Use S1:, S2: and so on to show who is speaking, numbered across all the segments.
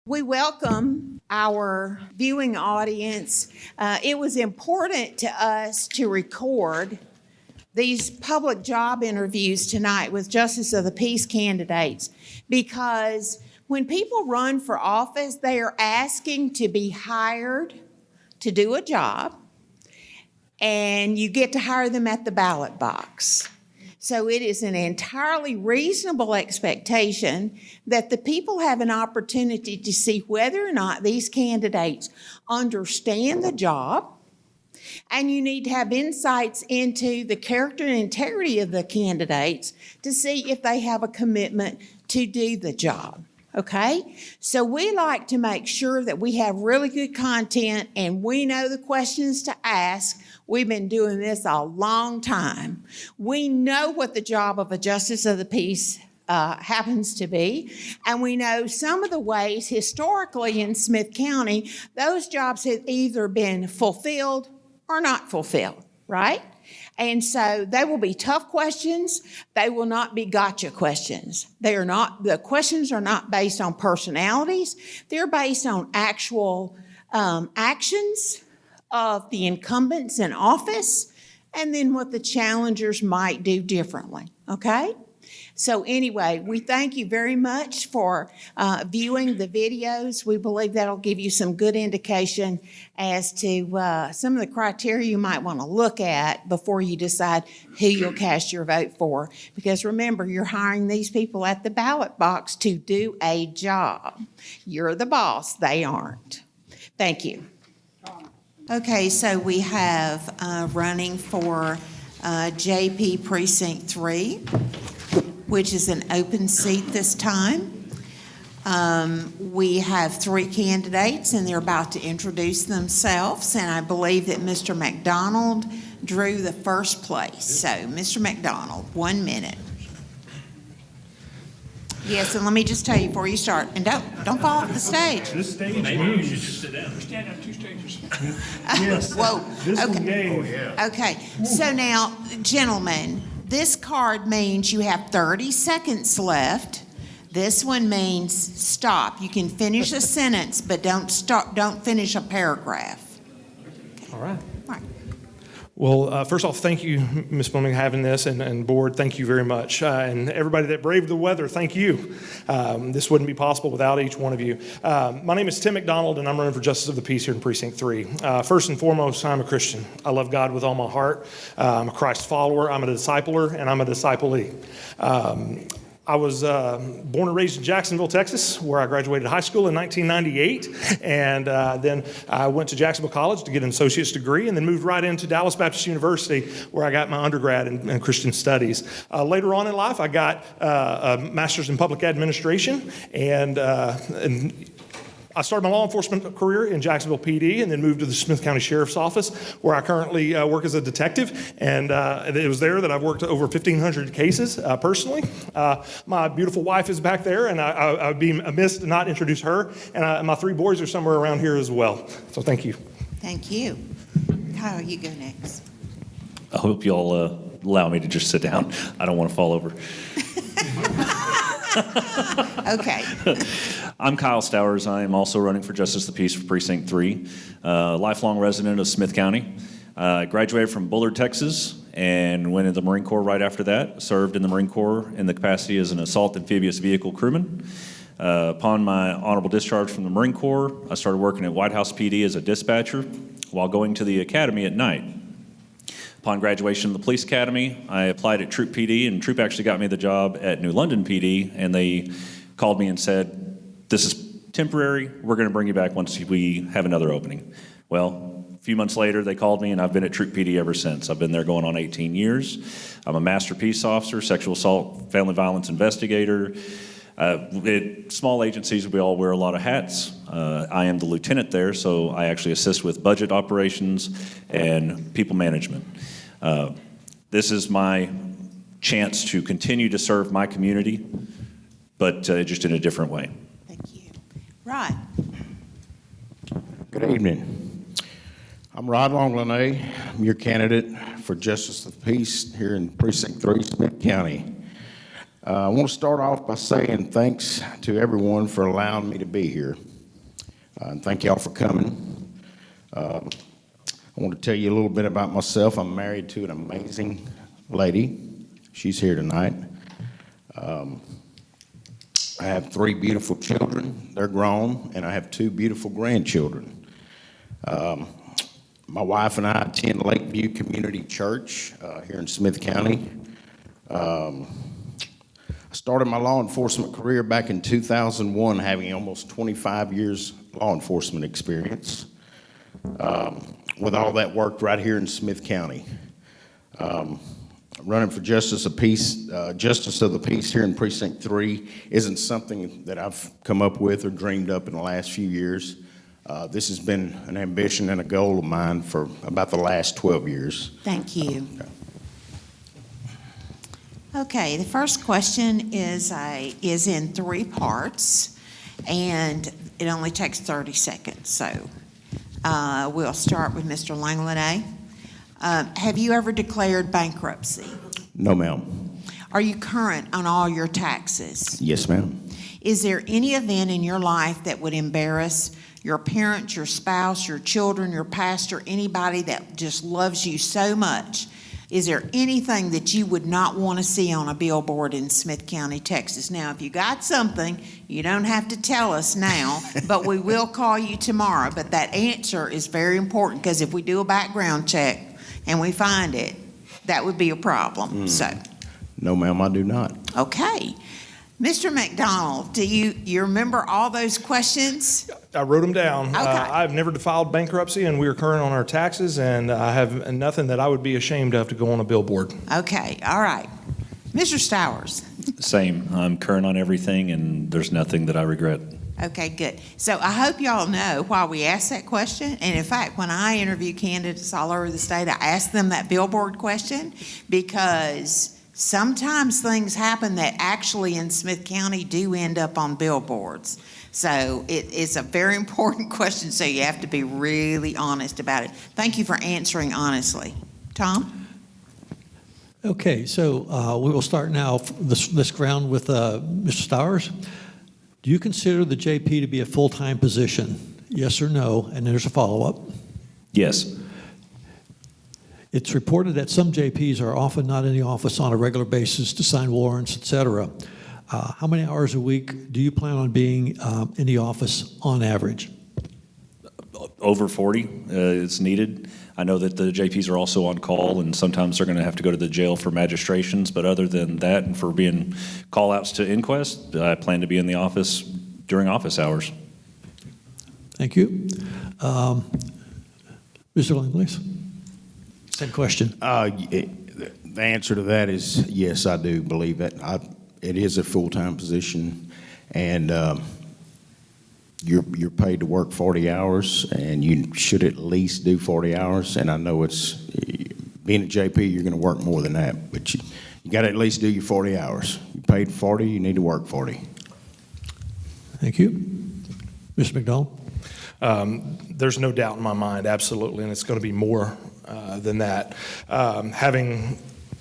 S1: We welcome our viewing audience. It was important to us to record these public job interviews tonight with Justice of the Peace candidates because when people run for office, they are asking to be hired to do a job, and you get to hire them at the ballot box. So it is an entirely reasonable expectation that the people have an opportunity to see whether or not these candidates understand the job, and you need to have insights into the character and integrity of the candidates to see if they have a commitment to do the job. Okay? So we like to make sure that we have really good content and we know the questions to ask. We've been doing this a long time. We know what the job of a Justice of the Peace happens to be, and we know some of the ways historically in Smith County those jobs have either been fulfilled or not fulfilled, right? And so they will be tough questions. They will not be gotcha questions. The questions are not based on personalities. They're based on actual actions of the incumbents in office and then what the challengers might do differently, okay? So anyway, we thank you very much for viewing the videos. We believe that'll give you some good indication as to some of the criteria you might want to look at before you decide who you'll cast your vote for. Because remember, you're hiring these people at the ballot box to do a job. You're the boss, they aren't. Thank you. Okay, so we have running for JP Precinct 3. Which is an open seat this time. We have 3 candidates, and they're about to introduce themselves, and I believe that Mr. McDonald drew the first place. So, Mr. McDonald, 1 minute. Yes, and let me just tell you before you start, and don't fall off the stage.
S2: This stage moves. You should just sit down. Stand on 2 stages. Yes.
S1: Whoa.
S2: This
S1: okay.
S2: one gave. Oh, yeah.
S1: Okay, so now, gentlemen, this card means you have 30 seconds left. This one means stop. You can finish a sentence, but don't finish a paragraph.
S2: Okay. All right.
S1: All right.
S2: Well, first off, thank you, Ms. Fleming, for having this, and board, thank you very much. And everybody that braved the weather, thank you. This wouldn't be possible without each one of you. My name is Tim McDonald, and I'm running for Justice of the Peace here in Precinct 3. First and foremost, I'm a Christian. I love God with all my heart. I'm a Christ follower, I'm a discipler, and I'm a disciplee. I was born and raised in Jacksonville, Texas, where I graduated high school in 1998. And then I went to Jacksonville College to get an associate's degree and then moved right into Dallas Baptist University, where I got my undergrad in Christian studies. Later on in life, I got a master's in public administration, and I started my law enforcement career in Jacksonville PD and then moved to the Smith County Sheriff's Office, where I currently work as a detective. And it was there that I've worked over 1,500 cases personally. My beautiful wife is back there, and I would be amiss to not introduce her. And my 3 boys are somewhere around here as well. So thank you.
S1: Thank you. Kyle, you go next.
S3: I hope y'all allow me to just sit down. I don't want to fall over.
S1: Okay.
S3: I'm Kyle Stowers. I am also running for Justice of the Peace for Precinct 3, lifelong resident of Smith County. I graduated from Bullard, Texas, and went into the Marine Corps right after that. Served in the Marine Corps in the capacity as an assault amphibious vehicle crewman. Upon my honorable discharge from the Marine Corps, I started working at White House PD as a dispatcher while going to the academy at night. Upon graduation of the police academy, I applied at Troop PD, and Troop actually got me the job at New London PD, and they called me and said, "This is temporary. We're going to bring you back once we have another opening." Well, a few months later, they called me, and I've been at Troop PD ever since. I've been there going on 18 years. I'm a master peace officer, sexual assault, family violence investigator. At small agencies, we all wear a lot of hats. I am the lieutenant there, so I actually assist with budget operations and people management. This is my chance to continue to serve my community, but just in a different way.
S1: Thank you. Rod.
S4: Good evening. I'm Rod Longlinay. I'm your candidate for Justice of the Peace here in Precinct 3, Smith County. I want to start off by saying thanks to everyone for allowing me to be here. And thank y'all for coming. I want to tell you a little bit about myself. I'm married to an amazing lady. She's here tonight. I have 3 beautiful children. They're grown, and I have 2 beautiful grandchildren. My wife and I attend Lakeview Community Church here in Smith County. I started my law enforcement career back in 2001, having almost 25 years law enforcement experience. With all that work right here in Smith County. Running for Justice of the Peace here in Precinct 3 isn't something that I've come up with or dreamed up in the last few years. This has been an ambition and a goal of mine for about the last 12 years.
S1: Thank you. Okay, the first question is in 3 parts, and it only takes 30 seconds. So we'll start with Mr. Langlenet. Have you ever declared bankruptcy?
S4: No, ma'am.
S1: Are you current on all your taxes?
S4: Yes, ma'am.
S1: Is there any event in your life that would embarrass your parents, your spouse, your children, your pastor, anybody that just loves you so much? Is there anything that you would not want to see on a billboard in Smith County, Texas? Now, if you got something, you don't have to tell us now, but we will call you tomorrow. But that answer is very important, because if we do a background check and we find it, that would be a problem. So,
S4: No, ma'am, I do not.
S1: okay. Mr. McDonald, do you remember all those questions?
S2: I wrote them down.
S1: Okay.
S2: I've never filed bankruptcy, and we are current on our taxes, and I have nothing that I would be ashamed of to go on a billboard.
S1: Okay, all right. Mr. Stowers.
S3: Same. I'm current on everything, and there's nothing that I regret.
S1: Okay, good. So I hope y'all know why we asked that question. And in fact, when I interview candidates all over the state, I ask them that billboard question, because sometimes things happen that actually in Smith County do end up on billboards. So it's a very important question, so you have to be really honest about it. Thank you for answering honestly. Tom?
S5: Okay, so we will start now this round with Mr. Stowers. Do you consider the JP to be a full-time position? Yes or no? And there's a follow-up.
S3: Yes.
S5: It's reported that some JPs are often not in the office on a regular basis to sign warrants, et cetera. How many hours a week do you plan on being in the office on average?
S3: Over 40 is needed. I know that the JPs are also on call, and sometimes they're going to have to go to the jail for magistrations, but other than that, and for being call-outs to inquest, I plan to be in the office during office hours.
S5: Thank you. Mr. Langley? Same question.
S4: The answer to that is yes, I do believe that. It is a full-time position, and you're paid to work 40 hours, and you should at least do 40 hours. And I know it's being a JP, you're going to work more than that, but you got to at least do your 40 hours. You're paid 40, you need to work 40.
S5: Thank you. Mr. McDonald?
S2: There's no doubt in my mind, absolutely, and it's going to be more than that. Having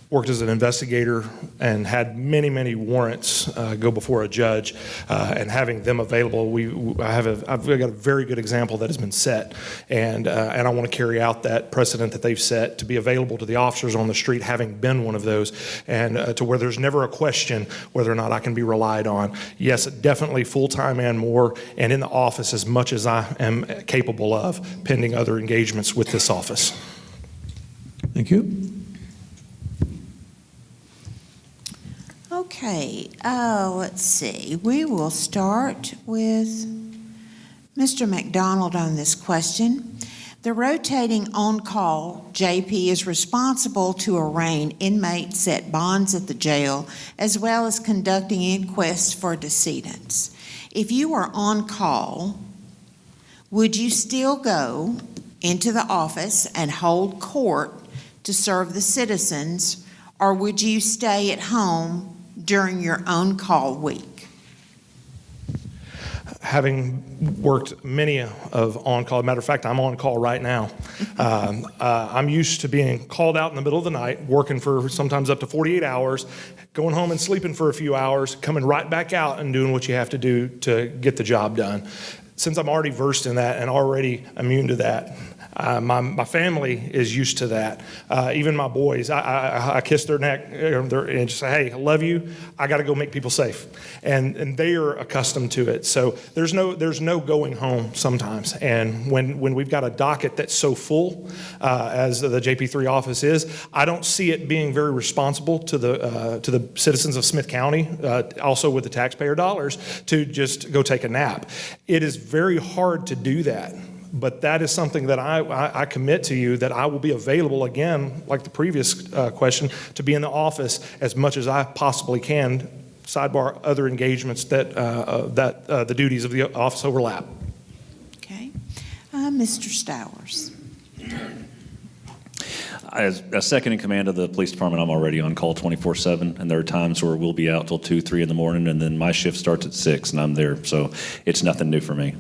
S2: worked as an investigator and had many, many warrants go before a judge, and having them available, I've got a very good example that has been set, and I want to carry out that precedent that they've set to be available to the officers on the street, having been one of those, and to where there's never a question whether or not I can be relied on. Yes, definitely full-time and more, and in the office as much as I am capable of, pending other engagements with this office.
S5: Thank you.
S1: Okay, let's see. We will start with Mr. McDonald on this question. The rotating on-call JP is responsible to arraign inmates at bonds at the jail, as well as conducting inquests for decedents. If you were on call, would you still go into the office and hold court to serve the citizens, or would you stay at home during your on-call week?
S2: Having worked many of on-call, matter of fact, I'm on call right now. I'm used to being called out in the middle of the night, working for sometimes up to 48 hours, going home and sleeping for a few hours, coming right back out and doing what you have to do to get the job done. since I'm already versed in that and already immune to that, my family is used to that. Even my boys, I kiss their neck and just say, hey, I love you. I got to go make people safe. And they are accustomed to it. So there's no going home sometimes. And when we've got a docket that's so full, as the JP3 office is, I don't see it being very responsible to the citizens of Smith County, also with the taxpayer dollars, to just go take a nap. It is very hard to do that. But that is something that I commit to you, that I will be available again, like the previous question, to be in the office as much as I possibly can. Sidebar, other engagements that the duties of the office overlap.
S1: Okay. Mr. Stowers.
S3: As a second in command of the police department, I'm already on call 24/7, and there are times where we'll be out till 2, 3 in the morning, and then my shift starts at 6, and I'm there. So it's nothing new for me.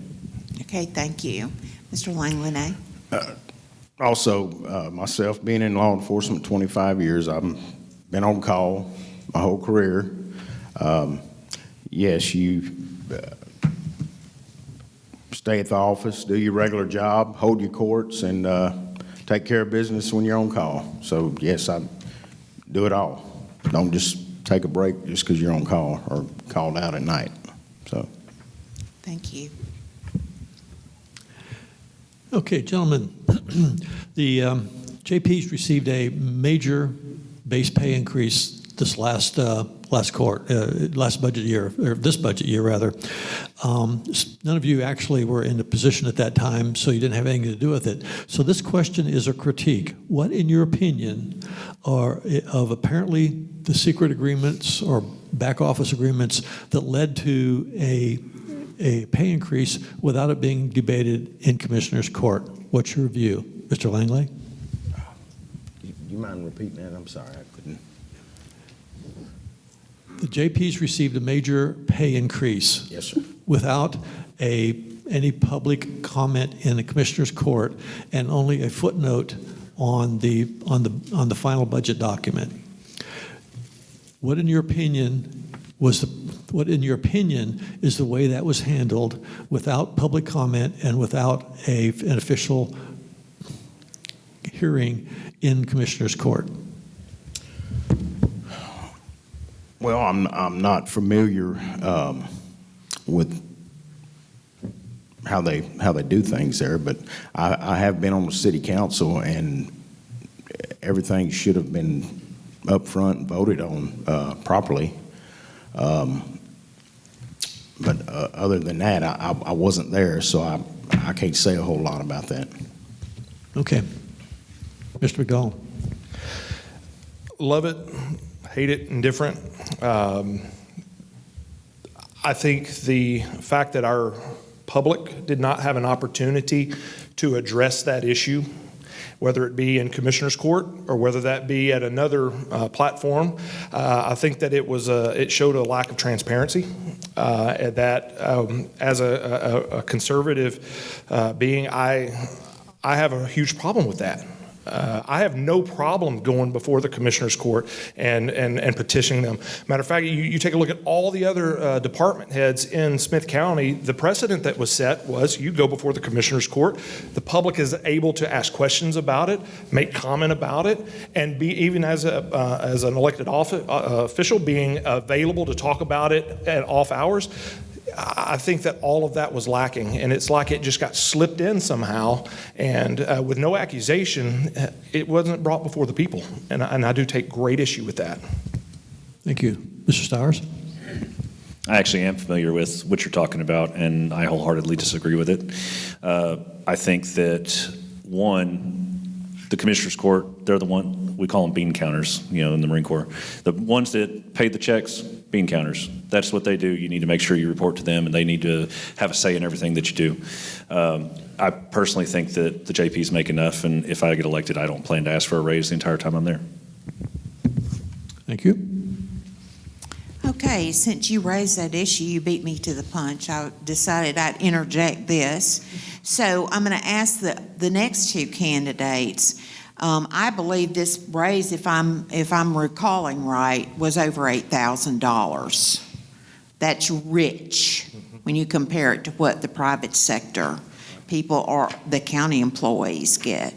S1: Okay, thank you. Mr. Langley.
S4: Also, myself being in law enforcement 25 years, I've been on call my whole career. Yes, you stay at the office, do your regular job, hold your courts, and take care of business when you're on call. So, yes, I do it all. Don't just take a break just because you're on call or called out at night. So,
S1: Thank you.
S5: Okay, gentlemen, the JP's received a major base pay increase this last budget year, or this budget year rather. None of you actually were in a position at that time, so you didn't have anything to do with it. So this question is a critique. What, in your opinion, are of apparently the secret agreements or back office agreements that led to a pay increase without it being debated in Commissioner's Court? What's your view? Mr. Langley?
S4: do you mind repeating that? I'm sorry, I couldn't.
S5: The JP's received a major pay increase.
S4: Yes, sir.
S5: Without any public comment in the Commissioner's Court and only a footnote on the final budget document. What in your opinion is the way that was handled without public comment and without an official hearing in Commissioner's Court?
S4: Well, I'm not familiar with how they do things there, but I have been on the city council, and everything should have been up front and voted on properly. But other than that, I wasn't there, so I can't say a whole lot about that.
S5: Okay. Mr. McDowell.
S2: Love it, hate it, indifferent. I think the fact that our public did not have an opportunity to address that issue, whether it be in Commissioner's Court or whether that be at another platform, I think that it showed a lack of transparency. That as a conservative being, I have a huge problem with that. I have no problem going before the Commissioner's Court and petitioning them. Matter of fact, you take a look at all the other department heads in Smith County, the precedent that was set was you go before the Commissioner's Court, the public is able to ask questions about it, make comment about it, and be, even as an elected official, being available to talk about it at off hours. I think that all of that was lacking, and it's like it just got slipped in somehow, and with no accusation, it wasn't brought before the people, and I do take great issue with that.
S5: Thank you. Mr. Stowers?
S3: I actually am familiar with what you're talking about, and I wholeheartedly disagree with it. I think that, one, the Commissioner's Court, they're the one, we call them bean counters, in the Marine Corps. The ones that pay the checks, bean counters. That's what they do. You need to make sure you report to them, and they need to have a say in everything that you do. I personally think that the JPs make enough, and if I get elected, I don't plan to ask for a raise the entire time I'm there.
S5: Thank you.
S1: Okay, since you raised that issue, you beat me to the punch. I decided I'd interject this. So I'm going to ask the next two candidates. I believe this raise, if I'm recalling right, was over $8,000. That's rich. when you compare it to what the private sector people or the county employees get.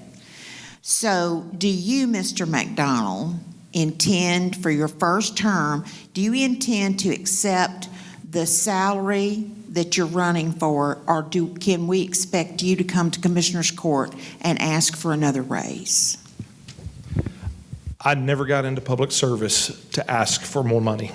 S1: So do you, Mr. McDonald, intend for your first term, do you intend to accept the salary that you're running for, or can we expect you to come to Commissioner's Court and ask for another raise?
S2: I never got into public service to ask for more money.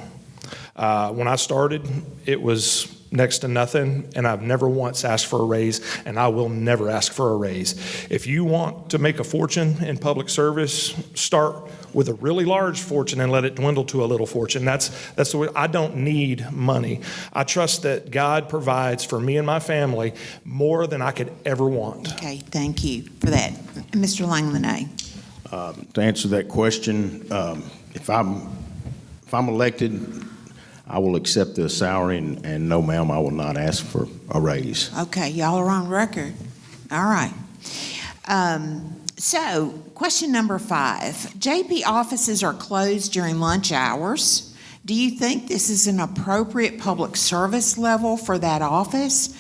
S2: When I started, it was next to nothing, and I've never once asked for a raise, and I will never ask for a raise. If you want to make a fortune in public service, start with a really large fortune and let it dwindle to a little fortune. That's the way. I don't need money. I trust that God provides for me and my family more than I could ever want.
S1: Okay, thank you for that. Mr. Langlanay.
S4: To answer that question, if I'm elected, I will accept the salary, and no, ma'am, I will not ask for a raise.
S1: Okay, y'all are on record. All right. So, question number 5. JP offices are closed during lunch hours. Do you think this is an appropriate public service level for that office?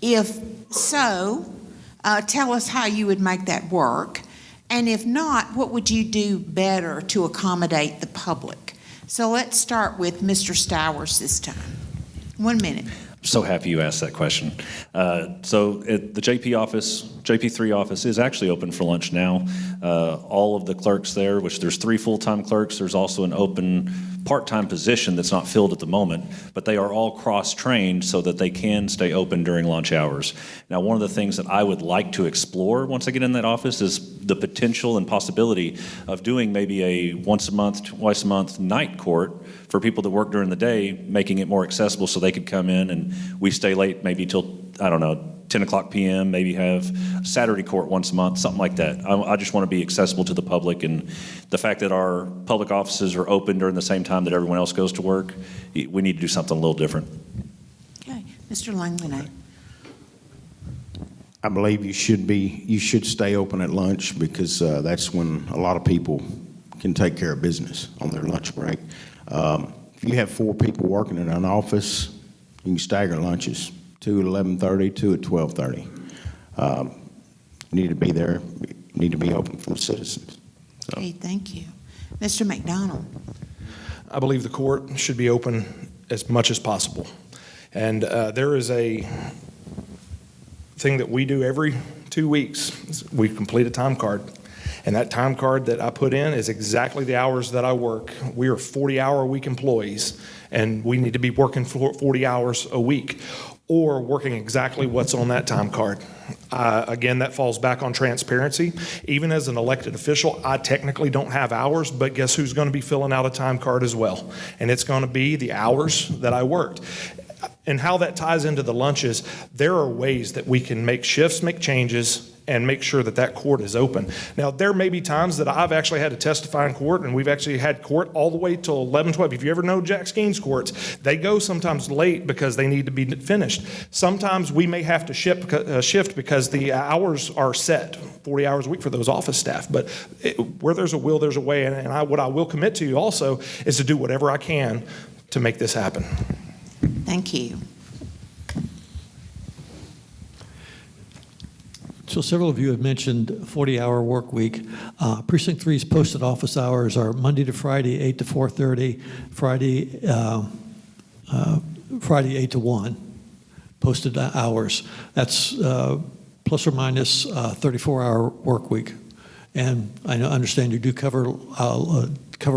S1: If so, tell us how you would make that work. And if not, what would you do better to accommodate the public? So let's start with Mr. Stowers this time. 1 minute.
S3: I'm so happy you asked that question. So at the JP3 office is actually open for lunch now. All of the clerks there, which there's 3 full-time clerks, there's also an open part-time position that's not filled at the moment, but they are all cross-trained so that they can stay open during lunch hours. Now, one of the things that I would like to explore once I get in that office is the potential and possibility of doing maybe a once a month, twice a month night court for people that work during the day, making it more accessible so they could come in and we stay late maybe till, 10 o'clock p.m., maybe have Saturday court once a month, something like that. I just want to be accessible to the public, and the fact that our public offices are open during the same time that everyone else goes to work, we need to do something a little different.
S1: Okay, Mr. Langlanay.
S4: I believe you should stay open at lunch because that's when a lot of people can take care of business on their lunch break. If you have 4 people working in an office, you can stagger lunches. 2 at 11:30, 2 at 12:30. You need to be there. You need to be open for the citizens. So.
S1: Okay, thank you. Mr. McDonald.
S2: I believe the court should be open as much as possible. And there is a thing that we do every 2 weeks. We complete a time card. And that time card that I put in is exactly the hours that I work. We are 40-hour-a-week employees, and we need to be working 40 hours a week or working exactly what's on that time card. Again, that falls back on transparency. Even as an elected official, I technically don't have hours, but guess who's going to be filling out a time card as well? And it's going to be the hours that I worked. And how that ties into the lunches, there are ways that we can make shifts, make changes, and make sure that that court is open. Now, there may be times that I've actually had to testify in court, and we've actually had court all the way till 11, 12. If you ever know Jack Skeen's courts, they go sometimes late because they need to be finished. Sometimes we may have to shift because the hours are set, 40 hours a week for those office staff. But where there's a will, there's a way. And what I will commit to also is to do whatever I can to make this happen.
S1: Thank you.
S5: So several of you have mentioned 40-hour work week. Precinct 3's posted office hours are Monday to Friday, 8 to 4:30, Friday 8 to 1, posted hours. That's plus or minus 34-hour work week. And I understand you do cover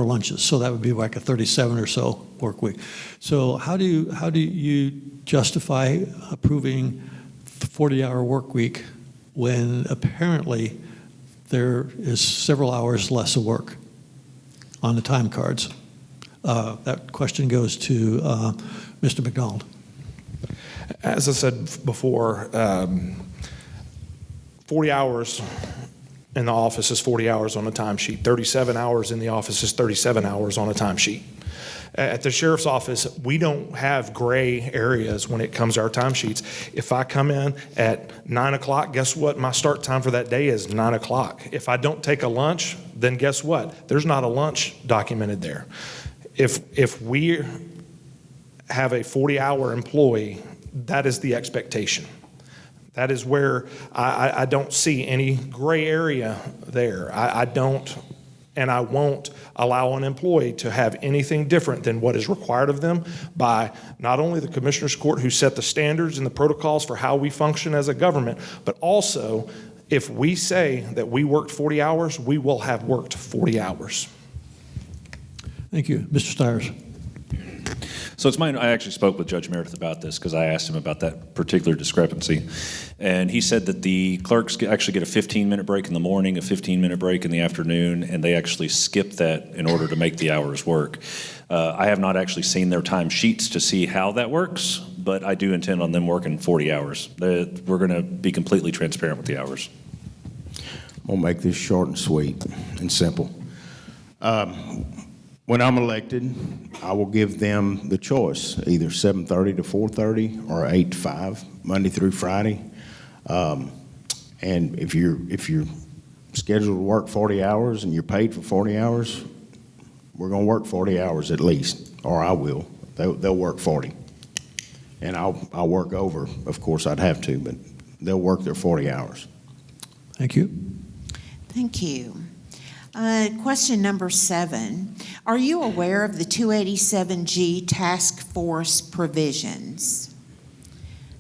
S5: lunches, so that would be like a 37 or so work week. So how do you justify approving the 40-hour work week when apparently there is several hours less of work on the time cards? That question goes to Mr. McDonald.
S2: As I said before, 40 hours in the office is 40 hours on a timesheet. 37 hours in the office is 37 hours on a timesheet. At the sheriff's office, we don't have gray areas when it comes to our timesheets. If I come in at 9 o'clock, guess what? My start time for that day is 9 o'clock. If I don't take a lunch, then guess what? There's not a lunch documented there. If we have a 40-hour employee that is the expectation. That is where I don't see any gray area there. I don't and I won't allow an employee to have anything different than what is required of them by not only the Commissioners Court, who set the standards and the protocols for how we function as a government, but also if we say that we worked 40 hours, we will have worked 40 hours.
S5: Thank you. Mr. Stires.
S3: So it's mine. I actually spoke with Judge Meredith about this because I asked him about that particular discrepancy. And he said that the clerks actually get a 15-minute break in the morning, a 15-minute break in the afternoon, and they actually skip that in order to make the hours work. I have not actually seen their time sheets to see how that works, but I do intend on them working 40 hours. We're going to be completely transparent with the hours.
S4: I'm going to make this short and sweet and simple. When I'm elected, I will give them the choice, either 7:30 to 4:30 or 8 to 5, Monday through Friday. And if you're scheduled to work 40 hours and you're paid for 40 hours, we're going to work 40 hours at least, or I will. They'll work 40. And I'll work over. Of course, I'd have to, but they'll work their 40 hours.
S5: Thank you.
S1: Thank you. Question number 7. Are you aware of the 287G task force provisions?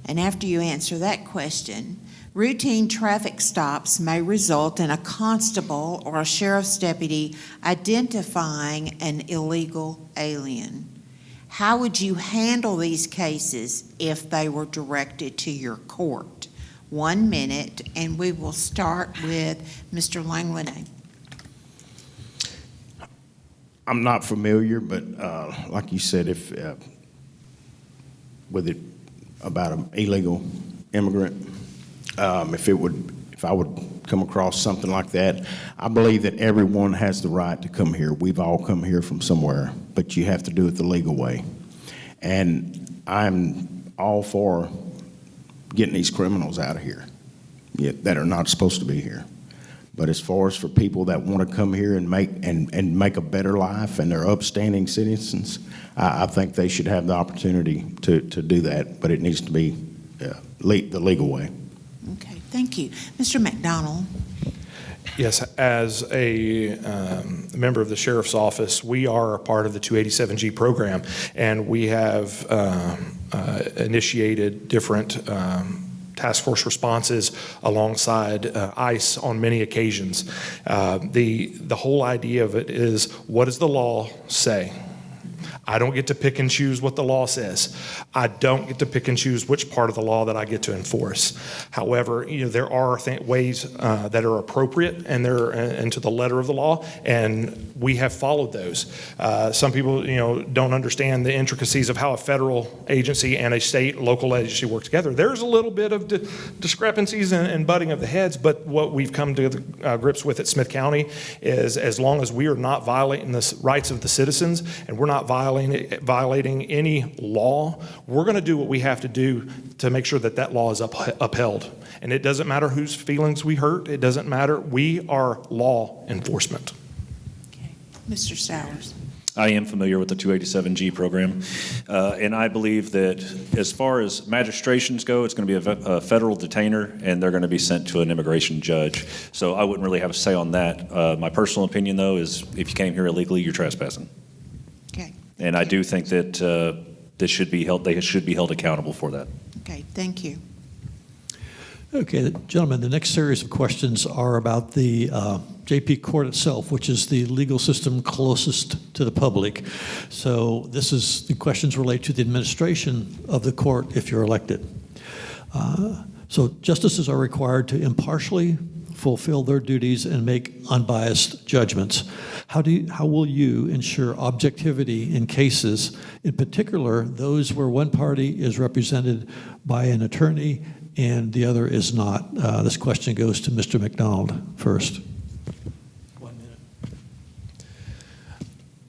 S1: And after you answer that question, routine traffic stops may result in a constable or a sheriff's deputy identifying an illegal alien. How would you handle these cases if they were directed to your court? 1 minute, and we will start with Mr. Langway.
S4: I'm not familiar, but like you said, if with it about an illegal immigrant, if I would come across something like that, I believe that everyone has the right to come here. We've all come here from somewhere, but you have to do it the legal way. And I'm all for getting these criminals out of here that are not supposed to be here. But as far as for people that want to come here and make a better life and they're upstanding citizens, I think they should have the opportunity to do that, but it needs to be the legal way.
S1: Okay, thank you. Mr. McDonald.
S2: Yes, as a member of the Sheriff's Office, we are a part of the 287G program, and we have initiated different task force responses alongside ICE on many occasions. The whole idea of it is, what does the law say? I don't get to pick and choose what the law says. I don't get to pick and choose which part of the law that I get to enforce. However, there are ways that are appropriate and to the letter of the law, and we have followed those. Some people, don't understand the intricacies of how a federal agency and a state local agency work together. There's a little bit of discrepancies and butting of the heads, but what we've come to grips with at Smith County is, as long as we are not violating the rights of the citizens and we're not violating any law, we're going to do what we have to do to make sure that law is upheld. And it doesn't matter whose feelings we hurt. It doesn't matter. We are law enforcement.
S1: Okay. Mr. Stowers.
S3: I am familiar with the 287G program, and I believe that as far as magistrations go, it's going to be a federal detainer, and they're going to be sent to an immigration judge. So I wouldn't really have a say on that. My personal opinion, though, is if you came here illegally, you're trespassing.
S1: Okay.
S3: And I do think that they should be held accountable for that.
S1: Okay, thank you.
S5: Okay, gentlemen, the next series of questions are about the JP Court itself, which is the legal system closest to the public. So the questions relate to the administration of the court if you're elected. So justices are required to impartially fulfill their duties and make unbiased judgments. How will you ensure objectivity in cases, in particular those where one party is represented by an attorney and the other is not? This question goes to Mr. McDonald first. 1 minute.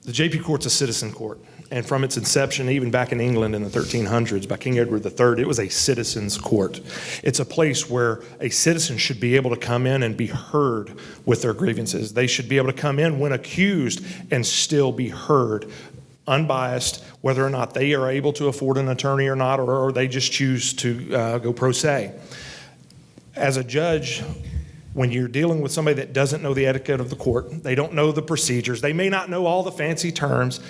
S2: The JP Court's a citizen court. And from its inception, even back in England in the 1300s, by King Edward III, it was a citizen's court. It's a place where a citizen should be able to come in and be heard with their grievances. They should be able to come in when accused and still be heard unbiased, whether or not they are able to afford an attorney or not, or they just choose to go pro se. As a judge, when you're dealing with somebody that doesn't know the etiquette of the court, they don't know the procedures, they may not know all the fancy terms,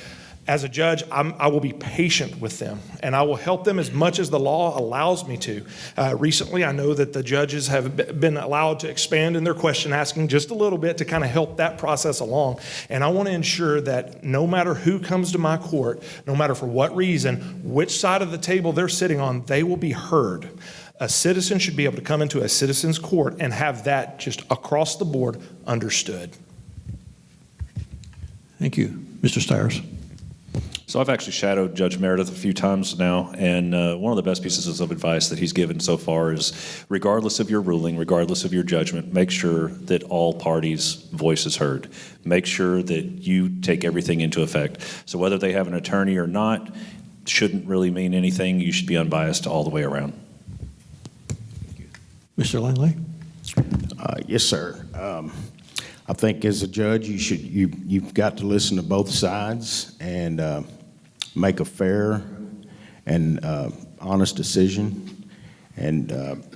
S2: as a judge, I will be patient with them, and I will help them as much as the law allows me to. Recently, I know that the judges have been allowed to expand in their question asking just a little bit to kind of help that process along. And I want to ensure that no matter who comes to my court, no matter for what reason, which side of the table they're sitting on, they will be heard. A citizen should be able to come into a citizen's court and have that just across the board understood.
S5: Thank you. Mr. Stires.
S3: So I've actually shadowed Judge Meredith a few times now, and one of the best pieces of advice that he's given so far is, regardless of your ruling, regardless of your judgment, make sure that all parties' voice is heard. Make sure that you take everything into effect. So whether they have an attorney or not shouldn't really mean anything. You should be unbiased all the way around.
S5: Mr. Langley?
S4: Yes, sir. I think as a judge, you've got to listen to both sides and make a fair and honest decision. And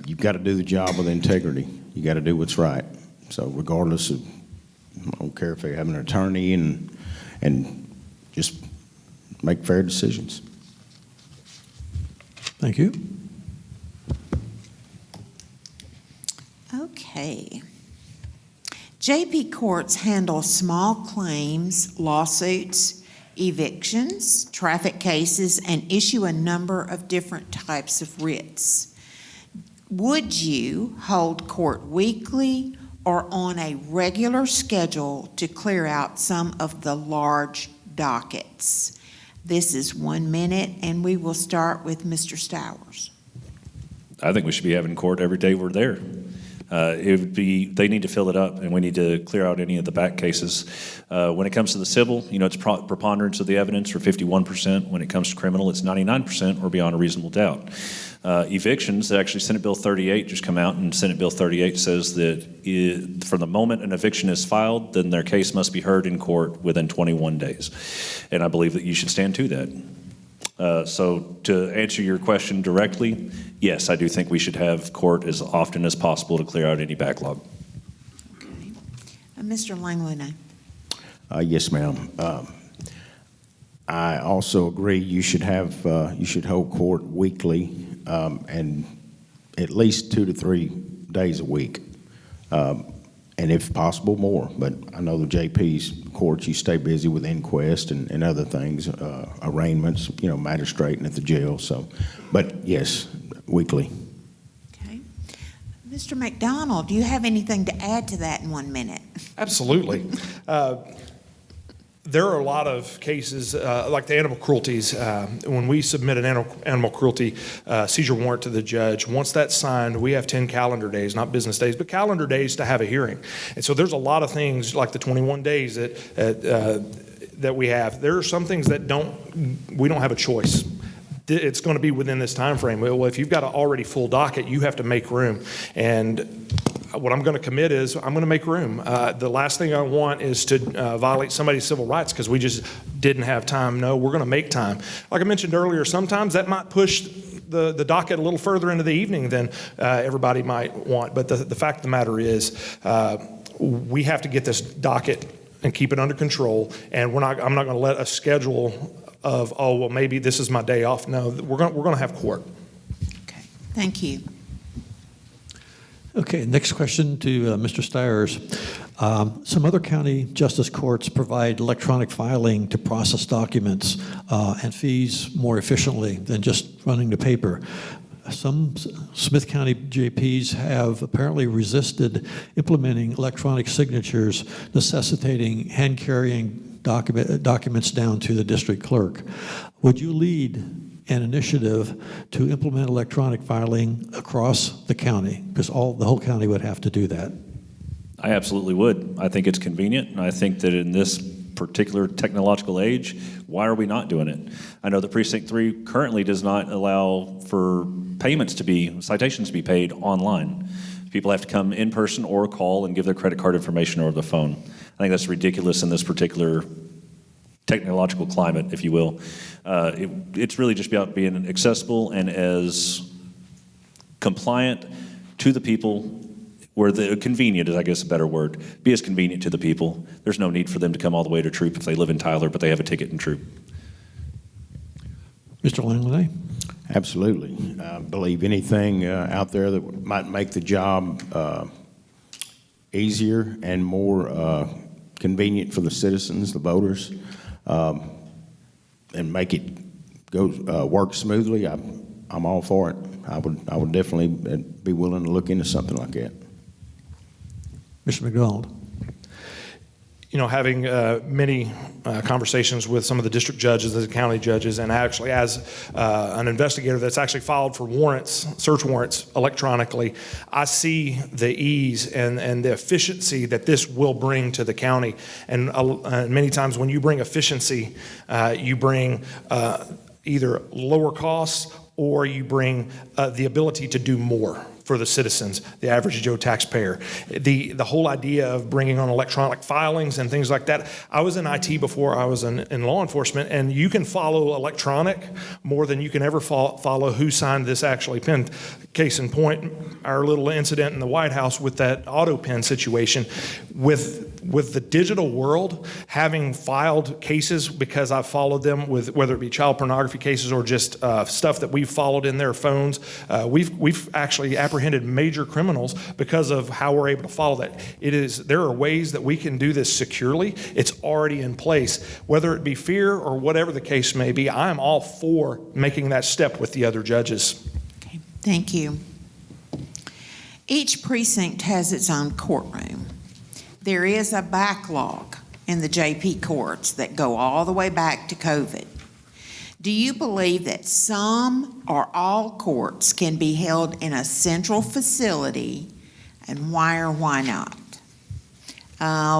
S4: you've got to do the job with integrity. You got to do what's right. So regardless of, I don't care if they have an attorney, and just make fair decisions.
S5: Thank you.
S1: Okay. JP courts handle small claims, lawsuits, evictions, traffic cases, and issue a number of different types of writs. Would you hold court weekly or on a regular schedule to clear out some of the large dockets? This is 1 minute, and we will start with Mr. Stowers.
S3: I think we should be having court every day we're there. They need to fill it up, and we need to clear out any of the back cases. When it comes to the civil, it's preponderance of the evidence, or 51%. When it comes to criminal, it's 99% or beyond a reasonable doubt. Evictions, actually Senate Bill 38 just come out, and Senate Bill 38 says that from the moment an eviction is filed, then their case must be heard in court within 21 days. And I believe that you should stand to that. So to answer your question directly, yes, I do think we should have court as often as possible to clear out any backlog.
S1: Okay. Mr. Langley now.
S4: Yes, ma'am. I also agree you should hold court weekly and at least 2 to 3 days a week. And if possible, more. But I know the JP's courts, you stay busy with inquest and other things, arraignments, magistrate and at the jail. So, but yes, weekly.
S1: Okay. Mr. McDonald, do you have anything to add to that in 1 minute?
S2: Absolutely. There are a lot of cases, like the animal cruelties. When we submit an animal cruelty seizure warrant to the judge, once that's signed, we have 10 calendar days, not business days, but calendar days to have a hearing. And so there's a lot of things, like the 21 days that we have. There are some things that we don't have a choice. It's going to be within this time frame. Well, if you've got an already full docket, you have to make room. And what I'm going to commit is I'm going to make room. The last thing I want is to violate somebody's civil rights because we just didn't have time. No, we're going to make time. Like I mentioned earlier, sometimes that might push the docket a little further into the evening than everybody might want. But the fact of the matter is we have to get this docket and keep it under control. And I'm not going to let a schedule of, maybe this is my day off. No, we're going to have court.
S1: Okay. Thank you.
S5: Okay, next question to Mr. Stires. Some other county justice courts provide electronic filing to process documents and fees more efficiently than just running the paper. Some Smith County JPs have apparently resisted implementing electronic signatures, necessitating hand-carrying documents down to the district clerk. Would you lead an initiative to implement electronic filing across the county? Because the whole county would have to do that.
S3: I absolutely would. I think it's convenient, and I think that in this particular technological age, why are we not doing it? I know that Precinct 3 currently does not allow for citations to be paid online. People have to come in person or call and give their credit card information over the phone. I think that's ridiculous in this particular technological climate, if you will. It's really just about being accessible and as compliant to the people, or convenient is, I guess, a better word. Be as convenient to the people. There's no need for them to come all the way to Troop if they live in Tyler, but they have a ticket in Troop.
S5: Mr. Langley?
S4: Absolutely. I believe anything out there that might make the job easier and more convenient for the citizens, the voters, and make it go work smoothly, I'm all for it. I would definitely be willing to look into something like that.
S5: Mr. McDonald?
S2: You know, having many conversations with some of the district judges, the county judges, and actually as an investigator that's actually filed for warrants, search warrants electronically, I see the ease and the efficiency that this will bring to the county. And many times when you bring efficiency, you bring either lower costs or you bring the ability to do more for the citizens, the average Joe taxpayer. The whole idea of bringing on electronic filings and things like that. I was in IT before I was in law enforcement, and you can follow electronic more than you can ever follow who signed this actually pen. Case in point, our little incident in the White House with that auto pen situation. With the digital world, having filed cases because I've followed them with whether it be child pornography cases or just stuff that we've followed in their phones, we've actually apprehended major criminals because of how we're able to follow that. There are ways that we can do this securely. It's already in place. Whether it be fear or whatever the case may be, I'm all for making that step with the other judges.
S1: Okay, thank you. Each precinct has its own courtroom. There is a backlog in the JP courts that go all the way back to COVID. Do you believe that some or all courts can be held in a central facility, and why or why not?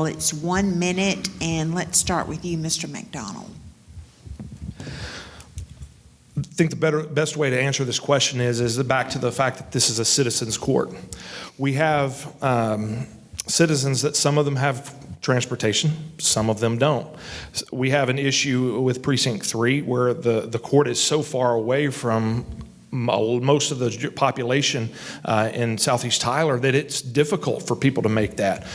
S1: It's 1 minute, and let's start with you, Mr. McDonald.
S2: I think the best way to answer this question is back to the fact that this is a citizens court. We have citizens that some of them have transportation, some of them don't. We have an issue with Precinct 3 where the court is so far away from most of the population in Southeast Tyler that it's difficult for people to make that.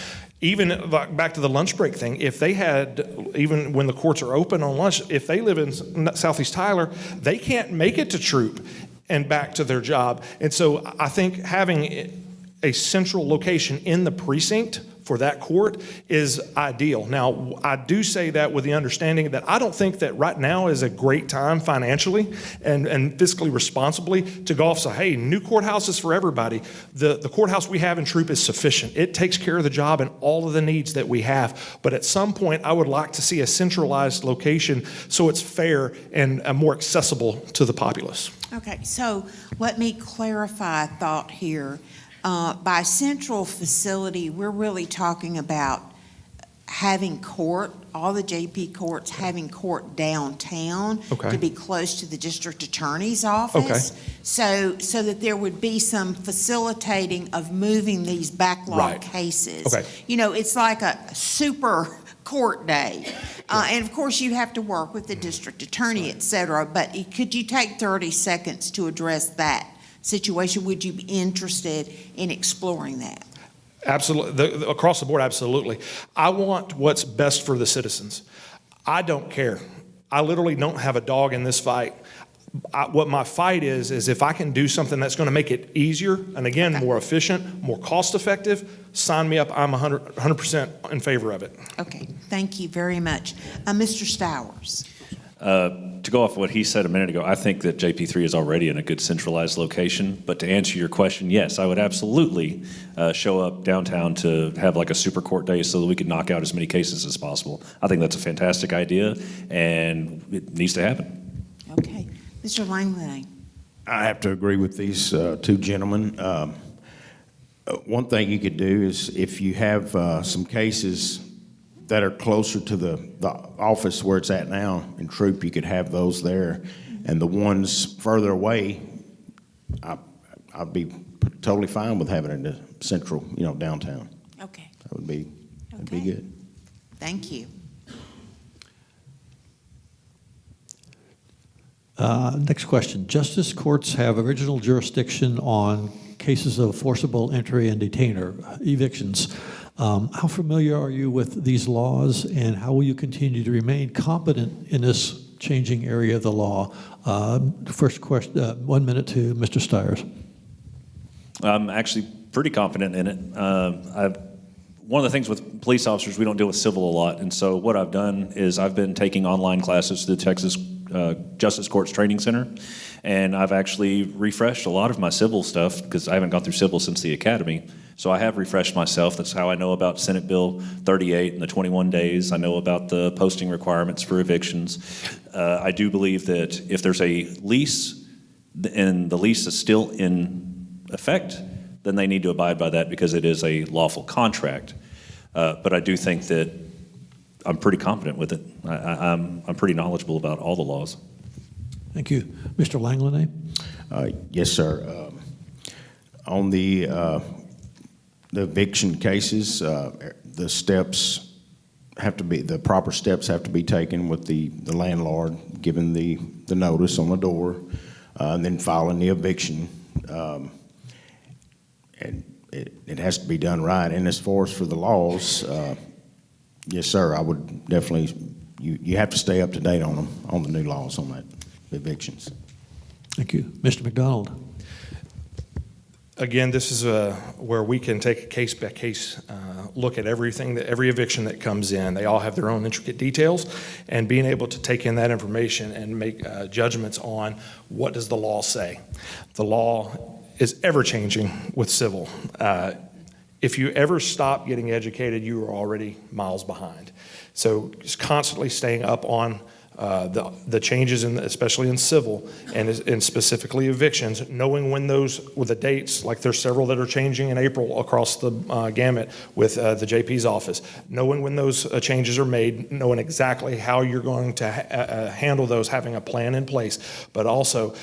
S2: Even back to the lunch break thing, if they had, even when the courts are open on lunch, if they live in Southeast Tyler, they can't make it to Troop and back to their job. And so I think having a central location in the precinct for that court is ideal. Now, I do say that with the understanding that I don't think that right now is a great time financially and fiscally responsibly to go off and say, hey, new courthouses for everybody. The courthouse we have in Troop is sufficient. It takes care of the job and all of the needs that we have. But at some point, I would like to see a centralized location so it's fair and more accessible to the populace.
S1: Okay, so let me clarify a thought here. By central facility, we're really talking about having court, all the JP courts having court downtown to be close to the district attorney's office.
S2: Okay.
S1: So that there would be some facilitating of moving these backlog cases.
S2: Okay.
S1: You know, it's like a super court day. And of course, you have to work with the district attorney, et cetera, but could you take 30 seconds to address that situation? Would you be interested in exploring that?
S2: Absolutely. Across the board, absolutely. I want what's best for the citizens. I don't care. I literally don't have a dog in this fight. What my fight is if I can do something that's going to make it easier and, again, more efficient, more cost-effective, sign me up. I'm 100% in favor of it.
S1: Okay. Thank you very much. Mr. Stowers.
S3: To go off what he said a minute ago, I think that JP3 is already in a good centralized location. But to answer your question, yes, I would absolutely show up downtown to have like a super court day so that we could knock out as many cases as possible. I think that's a fantastic idea, and it needs to happen.
S1: Okay. Mr. Langley.
S4: I have to agree with these two gentlemen. One thing you could do is if you have some cases that are closer to the office where it's at now in Troop, you could have those there. And the ones further away, I'd be totally fine with having it in the central, downtown.
S1: Okay.
S4: That'd be good.
S1: Thank you.
S5: Next question. Justice courts have original jurisdiction on cases of forcible entry and detainer, evictions. How familiar are you with these laws, and how will you continue to remain competent in this changing area of the law? First question, 1 minute to Mr. Stiers.
S3: I'm actually pretty confident in it. One of the things with police officers, we don't deal with civil a lot, and so what I've done is I've been taking online classes through the Texas Justice Courts Training Center, and I've actually refreshed a lot of my civil stuff because I haven't gone through civil since the academy. So I have refreshed myself. That's how I know about Senate Bill 38 and the 21 days. I know about the posting requirements for evictions. I do believe that if there's a lease and the lease is still in effect, then they need to abide by that because it is a lawful contract. But I do think that I'm pretty confident with it. I'm pretty knowledgeable about all the laws.
S5: Thank you. Mr. Langlanay?
S4: Yes, sir. On the eviction cases, the steps have to be, the proper steps have to be taken with the landlord, giving the notice on the door, and then filing the eviction. And it has to be done right. And as far as for the laws, yes, sir, I would definitely, you have to stay up to date on them, on the new laws on that, evictions.
S5: Thank you. Mr. McDonald?
S2: Again, this is where we can take a case-by-case look at everything, every eviction that comes in. They all have their own intricate details, and being able to take in that information and make judgments on what does the law say. The law is ever-changing with civil. If you ever stop getting educated, you are already miles behind. So just constantly staying up on the changes, especially in civil and specifically evictions, knowing when those, with the dates, like there's several that are changing in April across the gamut with the JP's office, knowing when those changes are made, knowing exactly how you're going to handle those, having a plan in place, but also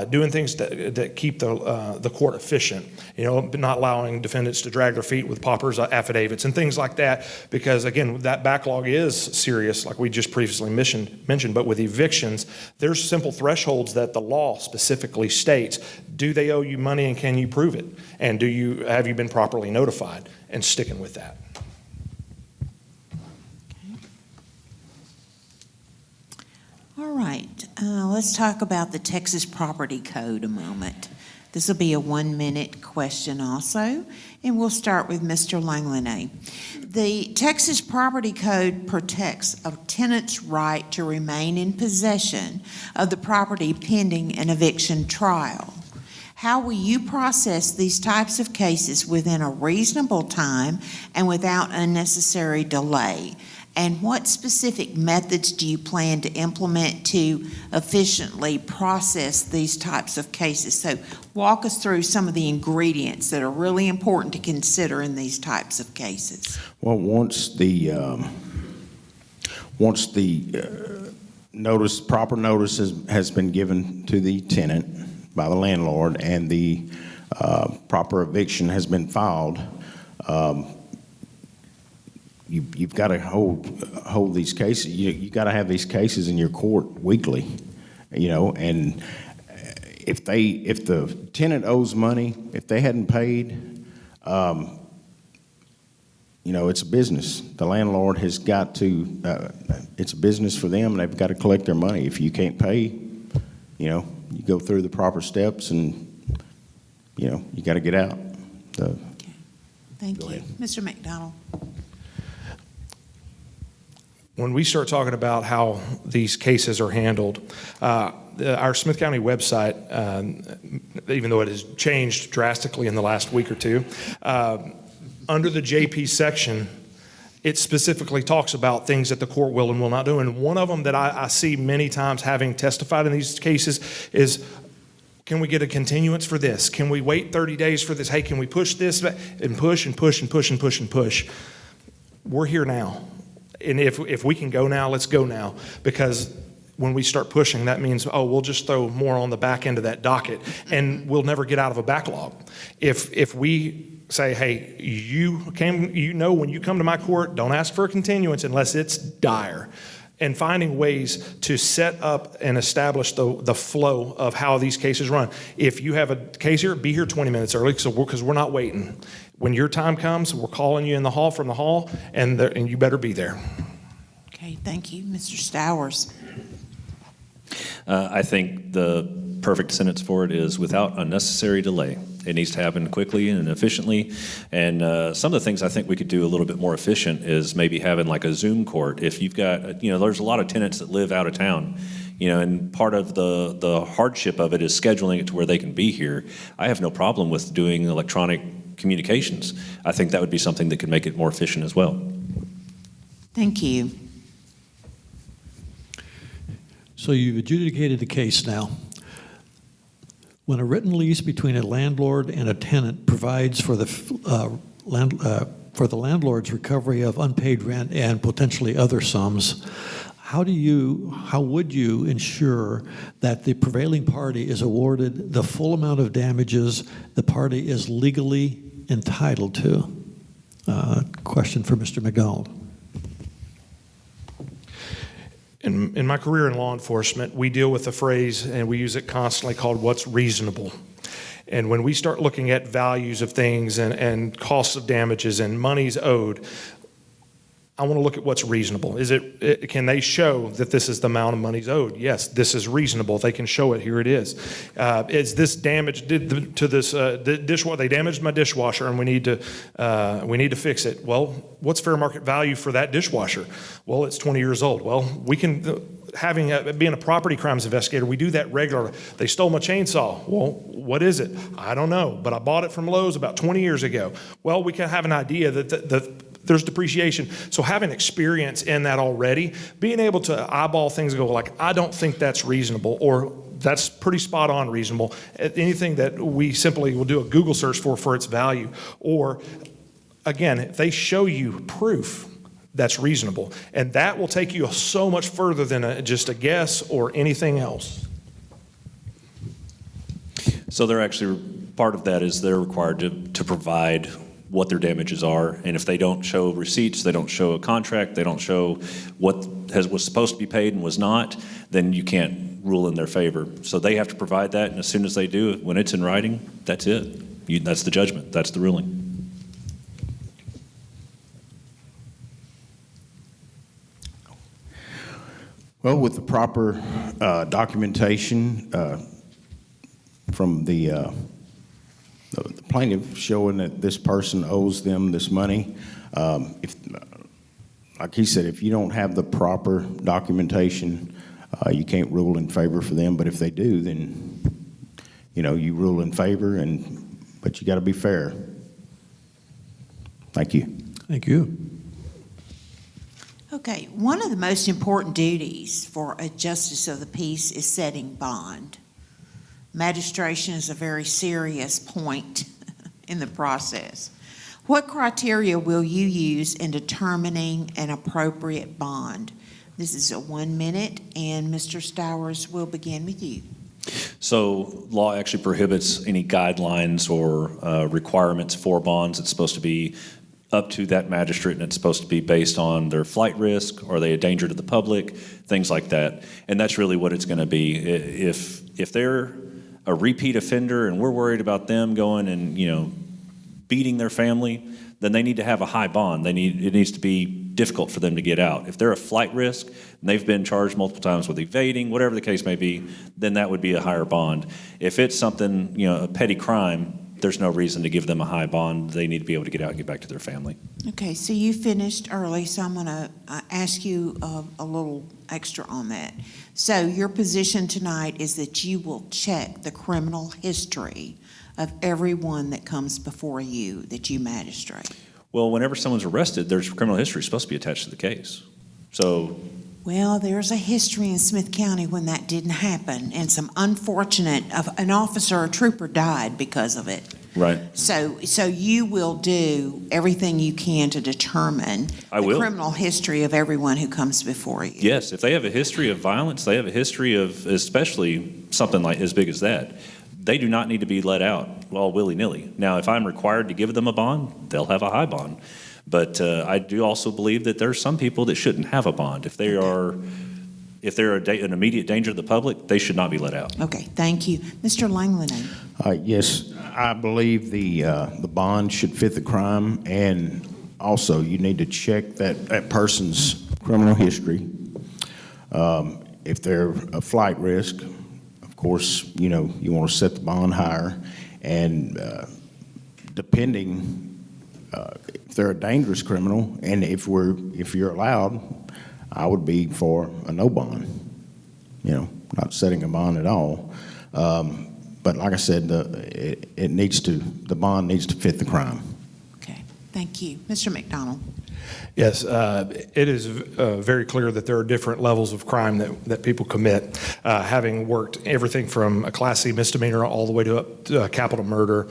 S2: doing things that keep the court efficient, not allowing defendants to drag their feet with paupers affidavits and things like that, because again, that backlog is serious, like we just previously mentioned. But with evictions, there's simple thresholds that the law specifically states. Do they owe you money, and can you prove it? And have you been properly notified? And sticking with that.
S1: All right, let's talk about the Texas Property Code a moment. This will be a 1-minute question also, and we'll start with Mr. Langlanay. The Texas Property Code protects a tenant's right to remain in possession of the property pending an eviction trial. How will you process these types of cases within a reasonable time and without unnecessary delay? And what specific methods do you plan to implement to efficiently process these types of cases? So walk us through some of the ingredients that are really important to consider in these types of cases.
S4: Well, once the proper notice has been given to the tenant by the landlord, and the proper eviction has been filed, you've got to hold these cases. You got to have these cases in your court weekly, and if the tenant owes money, if they hadn't paid, it's a business. The landlord has got to, it's a business for them, and they've got to collect their money. If you can't pay, you go through the proper steps, and, you got to get out.
S1: Okay. Thank you. Mr. McDonald.
S2: When we start talking about how these cases are handled, our Smith County website, even though it has changed drastically in the last week or two, under the JP section, it specifically talks about things that the court will and will not do. And one of them that I see many times having testified in these cases is, can we get a continuance for this? Can we wait 30 days for this? Hey, can we push this? And push and push and push and push and push. We're here now. And if we can go now, let's go now. Because when we start pushing, that means, we'll just throw more on the back end of that docket, and we'll never get out of a backlog. If we say, hey, when you come to my court, don't ask for a continuance unless it's dire. and finding ways to set up and establish the flow of how these cases run. If you have a case here, be here 20 minutes early because we're not waiting. When your time comes, we're calling you in the hall from the hall, and you better be there.
S1: Okay, thank you. Mr. Stowers.
S3: I think the perfect sentence for it is without unnecessary delay. It needs to happen quickly and efficiently. And some of the things I think we could do a little bit more efficient is maybe having like a Zoom court. If you've got, there's a lot of tenants that live out of town, and part of the hardship of it is scheduling it to where they can be here. I have no problem with doing electronic communications. I think that would be something that could make it more efficient as well.
S1: Thank you.
S5: So you've adjudicated the case now. When a written lease between a landlord and a tenant provides for the landlord's recovery of unpaid rent and potentially other sums, how would you ensure that the prevailing party is awarded the full amount of damages the party is legally entitled to? Question for Mr. McDonald.
S2: In my career in law enforcement, we deal with a phrase, and we use it constantly, called what's reasonable. And when we start looking at values of things and costs of damages and monies owed, I want to look at what's reasonable. Can they show that this is the amount of monies owed? Yes, this is reasonable. They can show it. Here it is. Is this damage to this dishwasher? They damaged my dishwasher, and we need to fix it. Well, what's fair market value for that dishwasher? Well, it's 20 years old. Well, we can. Being a property crimes investigator, we do that regularly. They stole my chainsaw. Well, what is it? I don't know, but I bought it from Lowe's about 20 years ago. Well, we can have an idea that there's depreciation. So having experience in that already, being able to eyeball things and go like, I don't think that's reasonable, or that's pretty spot on reasonable. Anything that we simply will do a Google search for its value. Or again, if they show you proof, that's reasonable. And that will take you so much further than just a guess or anything else.
S3: So they're actually, part of that is they're required to provide what their damages are, and if they don't show receipts, they don't show a contract, they don't show what was supposed to be paid and was not, then you can't rule in their favor. So they have to provide that, and as soon as they do, when it's in writing, that's it. That's the judgment. That's the ruling.
S4: Well, with the proper documentation from the plaintiff showing that this person owes them this money, if, like he said, if you don't have the proper documentation, you can't rule in favor for them. But if they do, then you rule in favor, but you got to be fair. Thank you.
S5: Thank you.
S1: Okay, one of the most important duties for a justice of the peace is setting bond. Magistration is a very serious point in the process. What criteria will you use in determining an appropriate bond? This is a 1 minute, and Mr. Stowers will begin with you.
S3: So law actually prohibits any guidelines or requirements for bonds. It's supposed to be up to that magistrate, and it's supposed to be based on their flight risk, are they a danger to the public, things like that. And that's really what it's going to be. If they're a repeat offender and we're worried about them going and beating their family, then they need to have a high bond. It needs to be difficult for them to get out. If they're a flight risk and they've been charged multiple times with evading, whatever the case may be, then that would be a higher bond. If it's something, a petty crime, there's no reason to give them a high bond. They need to be able to get out and get back to their family.
S1: Okay, so you finished early, so I'm going to ask you a little extra on that. So your position tonight is that you will check the criminal history of everyone that comes before you, that you magistrate.
S3: Well, whenever someone's arrested, there's criminal history supposed to be attached to the case. So,
S1: well, there's a history in Smith County when that didn't happen, and some an officer or trooper died because of it.
S3: right.
S1: So you will do everything you can to determine the criminal history of everyone who comes before you.
S3: Yes, if they have a history of violence, they have a history of, especially something like as big as that, they do not need to be let out all willy-nilly. Now, if I'm required to give them a bond, they'll have a high bond. But I do also believe that there are some people that shouldn't have a bond. If they're an immediate danger to the public, they should not be let out.
S1: Okay, thank you. Mr. Langley.
S4: Yes, I believe the bond should fit the crime, and also you need to check that person's criminal history. If they're a flight risk, of course, you want to set the bond higher, and depending if they're a dangerous criminal, and if you're allowed, I would be for a no bond. Not setting a bond at all. But like I said, the bond needs to fit the crime.
S1: Okay, thank you. Mr. McDonald.
S2: Yes, it is very clear that there are different levels of crime that people commit. Having worked everything from a Class C misdemeanor all the way to capital murder,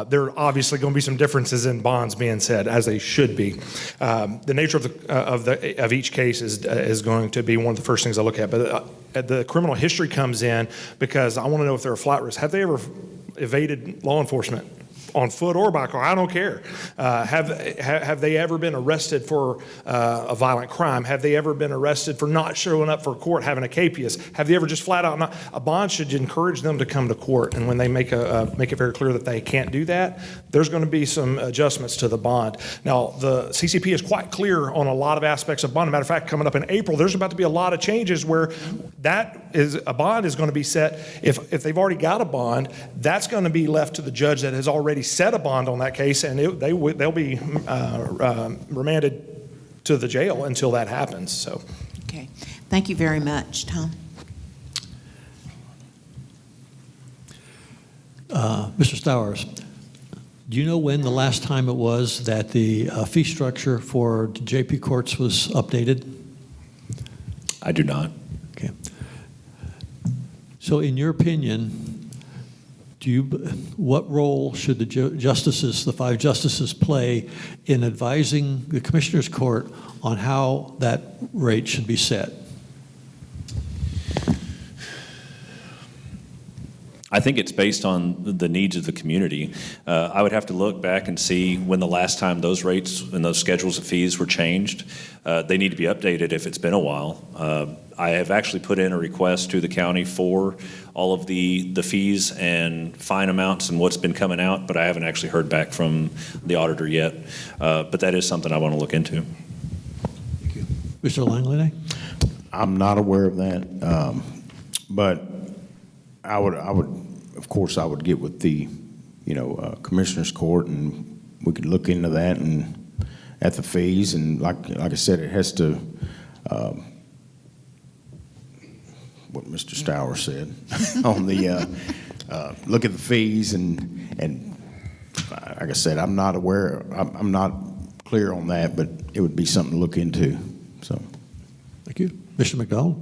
S2: there are obviously going to be some differences in bonds being set, as they should be. The nature of each case is going to be one of the first things I look at. But the criminal history comes in because I want to know if they're a flight risk. Have they ever evaded law enforcement? On foot or by car, I don't care. Have they ever been arrested for a violent crime? Have they ever been arrested for not showing up for court, having a capias? Have they ever just flat out not? A bond should encourage them to come to court, and when they make it very clear that they can't do that, there's going to be some adjustments to the bond. Now, the CCP is quite clear on a lot of aspects of bond. As a matter of fact, coming up in April, there's about to be a lot of changes where a bond is going to be set. If they've already got a bond, that's going to be left to the judge that has already set a bond on that case, and they'll be remanded to the jail until that happens. So,
S1: okay, thank you very much, Tom.
S5: Mr. Stowers, do you know when the last time it was that the fee structure for JP courts was updated?
S3: I do not.
S5: Okay. So in your opinion, what role should the 5 justices play in advising the Commissioner's Court on how that rate should be set?
S3: I think it's based on the needs of the community. I would have to look back and see when the last time those rates and those schedules of fees were changed. They need to be updated if it's been a while. I have actually put in a request to the county for all of the fees and fine amounts and what's been coming out, but I haven't actually heard back from the auditor yet. But that is something I want to look into.
S5: Thank you. Mr. Langley?
S4: I'm not aware of that, but I would, of course, I would get with the, Commissioner's Court, and we could look into that and at the fees, and like I said, it has to. What Mr. Stowers said on the look at the fees and like I said, I'm not aware. I'm not clear on that, but it would be something to look into. So,
S5: thank you, Mr. McDonald.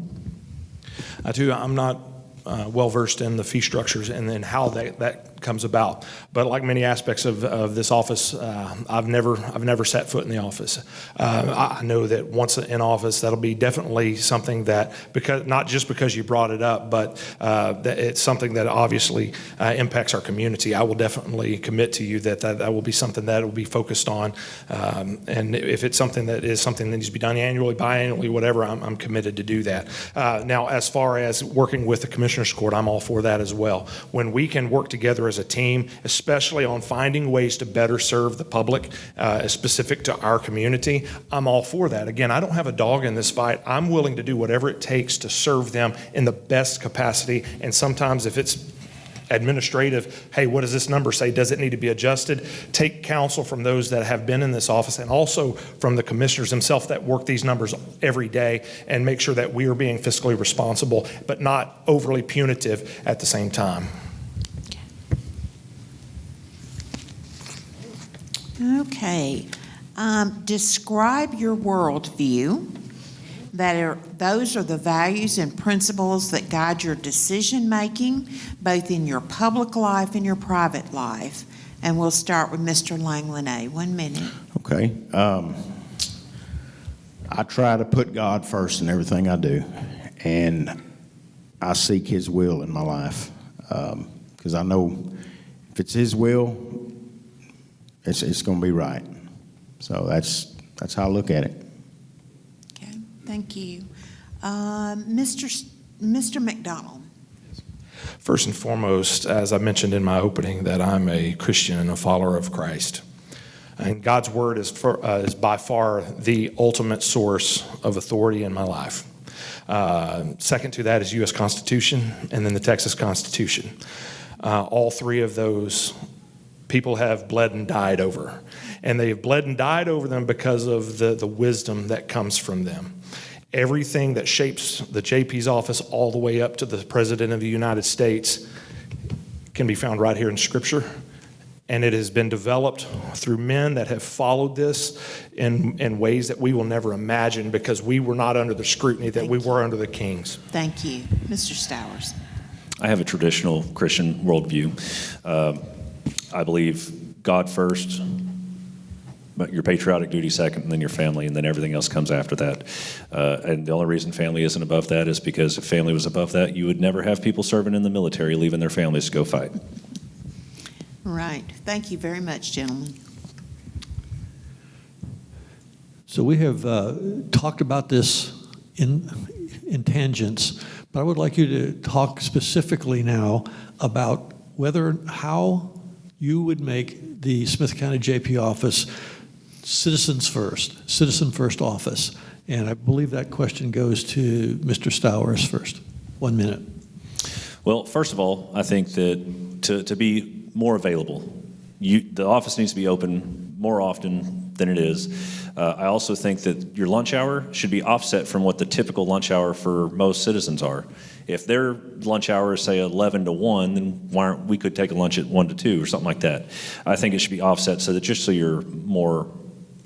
S2: I'm not well versed in the fee structures and then how that comes about. But like many aspects of this office, I've never set foot in the office. I know that once in office, that'll be definitely something that, because not just because you brought it up, but that it's something that obviously impacts our community. I will definitely commit to you that will be something that will be focused on. And if it's something that needs to be done annually, biannually, whatever, I'm committed to do that. Now, as far as working with the Commissioner's Court, I'm all for that as well. When we can work together as a team, especially on finding ways to better serve the public, specific to our community, I'm all for that. Again, I don't have a dog in this fight. I'm willing to do whatever it takes to serve them in the best capacity. And sometimes if it's administrative, hey, what does this number say? Does it need to be adjusted? Take counsel from those that have been in this office and also from the commissioners themselves that work these numbers every day and make sure that we are being fiscally responsible, but not overly punitive at the same time.
S1: Okay. Describe your worldview. Those are the values and principles that guide your decision making, both in your public life and your private life. And we'll start with Mr. Langley. 1 minute.
S4: Okay. I try to put God first in everything I do, and I seek His will in my life, because I know if it's His will, it's going to be right. So that's how I look at it.
S1: Okay, thank you. Mr. McDonald.
S2: First and foremost, as I mentioned in my opening, that I'm a Christian and a follower of Christ. And God's word is by far the ultimate source of authority in my life. Second to that is U.S. Constitution and then the Texas Constitution. All three of those people have bled and died over. And they have bled and died over them because of the wisdom that comes from them. Everything that shapes the JP's office all the way up to the President of the United States can be found right here in Scripture. And it has been developed through men that have followed this in ways that we will never imagine because we were not under the scrutiny that we were under the kings.
S1: Thank you. Mr. Stowers.
S3: I have a traditional Christian worldview. I believe God first, but your patriotic duty second, and then your family, and then everything else comes after that. And the only reason family isn't above that is because if family was above that, you would never have people serving in the military leaving their families to go fight.
S1: Right. Thank you very much, gentlemen.
S5: So we have talked about this in tangents, but I would like you to talk specifically now about how you would make the Smith County JP office citizen first office. And I believe that question goes to Mr. Stowers first. 1 minute.
S3: Well, first of all, I think that to be more available, the office needs to be open more often than it is. I also think that your lunch hour should be offset from what the typical lunch hour for most citizens are. If their lunch hour is, say, 11 to 1, then we could take a lunch at 1 to 2 or something like that. I think it should be offset so you're more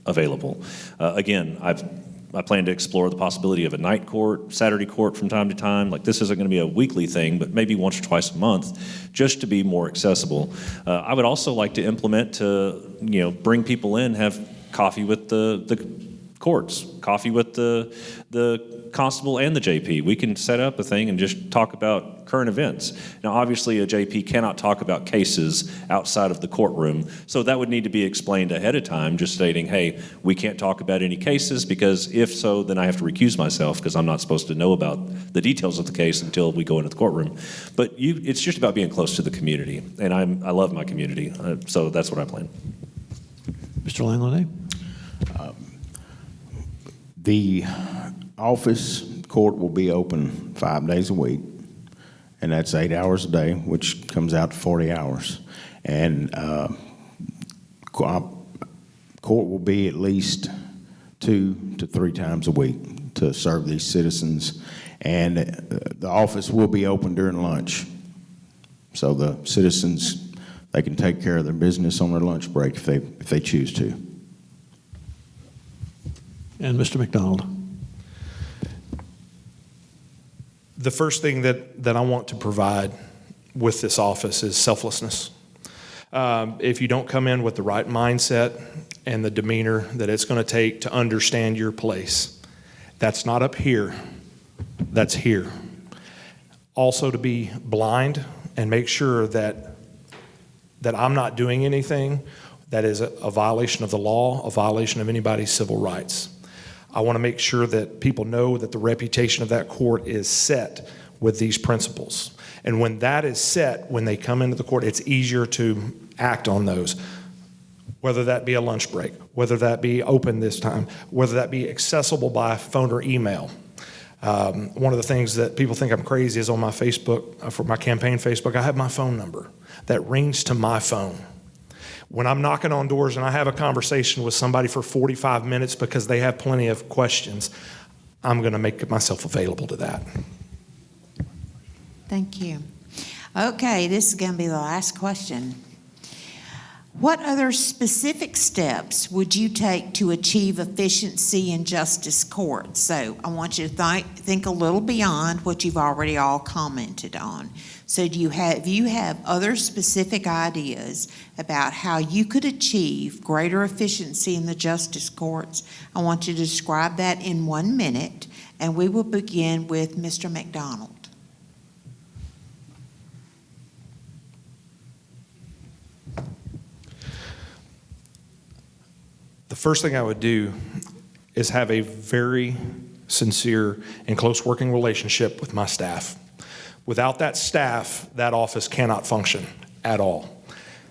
S3: available. Again, I plan to explore the possibility of a night court, Saturday court from time to time. Like, this isn't going to be a weekly thing, but maybe once or twice a month, just to be more accessible. I would also like to implement to, bring people in, have coffee with the courts, coffee with the constable and the JP. We can set up a thing and just talk about current events. Now, obviously, a JP cannot talk about cases outside of the courtroom, so that would need to be explained ahead of time, just stating, hey, we can't talk about any cases, because if so, then I have to recuse myself because I'm not supposed to know about the details of the case until we go into the courtroom. But it's just about being close to the community, and I love my community, so that's what I plan.
S5: Mr. Langley?
S4: The office court will be open 5 days a week, and that's 8 hours a day, which comes out to 40 hours. And court will be at least 2 to 3 times a week to serve these citizens. And the office will be open during lunch. So the citizens, they can take care of their business on their lunch break if they choose to.
S5: And Mr. McDonald.
S2: The first thing that I want to provide with this office is selflessness. If you don't come in with the right mindset and the demeanor that it's going to take to understand your place, that's not up here, that's here. Also to be blind and make sure that I'm not doing anything that is a violation of the law, a violation of anybody's civil rights. I want to make sure that people know that the reputation of that court is set with these principles. And when that is set, when they come into the court, it's easier to act on those. Whether that be a lunch break, whether that be open this time, whether that be accessible by phone or email. One of the things that people think I'm crazy is on my Facebook, for my campaign Facebook, I have my phone number that rings to my phone. When I'm knocking on doors and I have a conversation with somebody for 45 minutes because they have plenty of questions, I'm going to make myself available to that.
S1: Thank you. Okay, this is going to be the last question. What other specific steps would you take to achieve efficiency in justice courts? So I want you to think a little beyond what you've already all commented on. So do you have other specific ideas about how you could achieve greater efficiency in the justice courts? I want you to describe that in 1 minute, and we will begin with Mr. McDonald.
S2: The first thing I would do is have a very sincere and close working relationship with my staff. Without that staff, that office cannot function at all.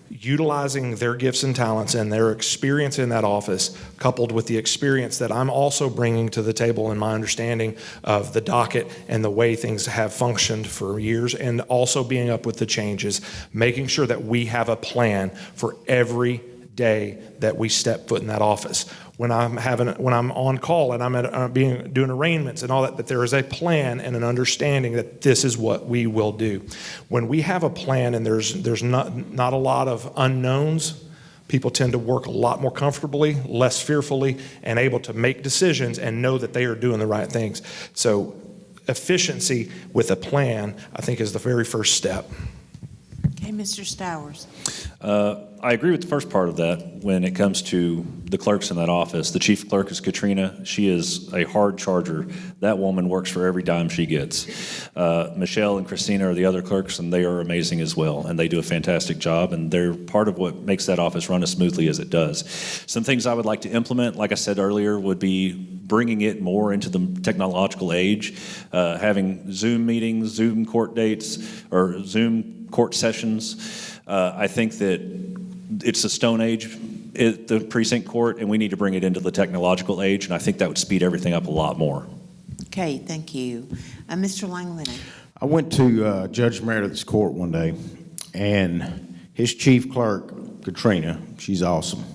S2: Utilizing their gifts and talents and their experience in that office, coupled with the experience that I'm also bringing to the table in my understanding of the docket and the way things have functioned for years, and also being up with the changes, making sure that we have a plan for every day that we step foot in that office. When I'm on call and I'm doing arraignments and all that there is a plan and an understanding that this is what we will do. When we have a plan and there's not a lot of unknowns, people tend to work a lot more comfortably, less fearfully, and able to make decisions and know that they are doing the right things. So efficiency with a plan, I think, is the very first step.
S1: Okay, Mr. Stowers.
S3: I agree with the first part of that when it comes to the clerks in that office. The chief clerk is Katrina. She is a hard charger. That woman works for every dime she gets. Michelle and Christina are the other clerks, and they are amazing as well, and they do a fantastic job, and they're part of what makes that office run as smoothly as it does. Some things I would like to implement, like I said earlier, would be bringing it more into the technological age, having Zoom meetings, Zoom court dates, or Zoom court sessions. I think that it's the Stone Age at the precinct court, and we need to bring it into the technological age, and I think that would speed everything up a lot more.
S1: Okay, thank you. Mr. Langland.
S4: I went to Judge Meredith's court one day, and his chief clerk, Katrina, she's awesome.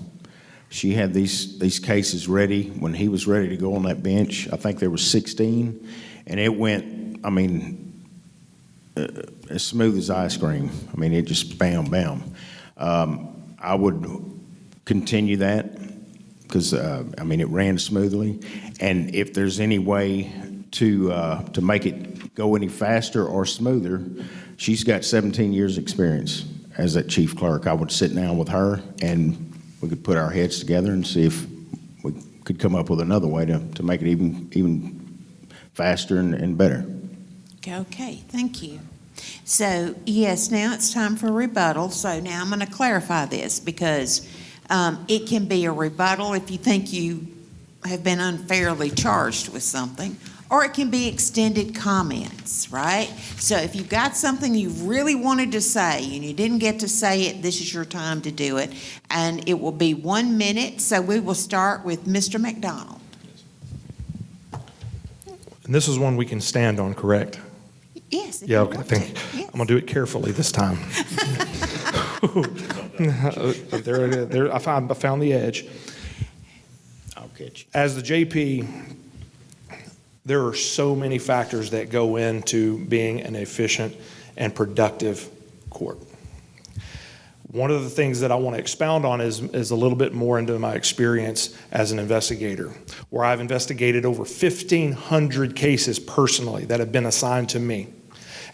S4: She had these cases ready when he was ready to go on that bench. I think there were 16, and it went, I mean, as smooth as ice cream. I mean, it just bam, bam. I would continue that because, I mean, it ran smoothly. And if there's any way to make it go any faster or smoother, she's got 17 years experience as that chief clerk. I would sit down with her and we could put our heads together and see if we could come up with another way to make it even faster and better.
S1: Okay, thank you. So, yes, now it's time for rebuttal. So now I'm going to clarify this because it can be a rebuttal if you think you have been unfairly charged with something, or it can be extended comments, right? So if you've got something you really wanted to say and you didn't get to say it, this is your time to do it. And it will be 1 minute. So we will start with Mr. McDonald.
S2: And this is one we can stand on, correct?
S1: Yes.
S2: Yeah, okay, thank you.
S1: Yes.
S2: I'm going to do it carefully this time. There, I found the edge.
S4: I'll catch you.
S2: As the JP, there are so many factors that go into being an efficient and productive court. One of the things that I want to expound on is a little bit more into my experience as an investigator, where I've investigated over 1,500 cases personally that have been assigned to me.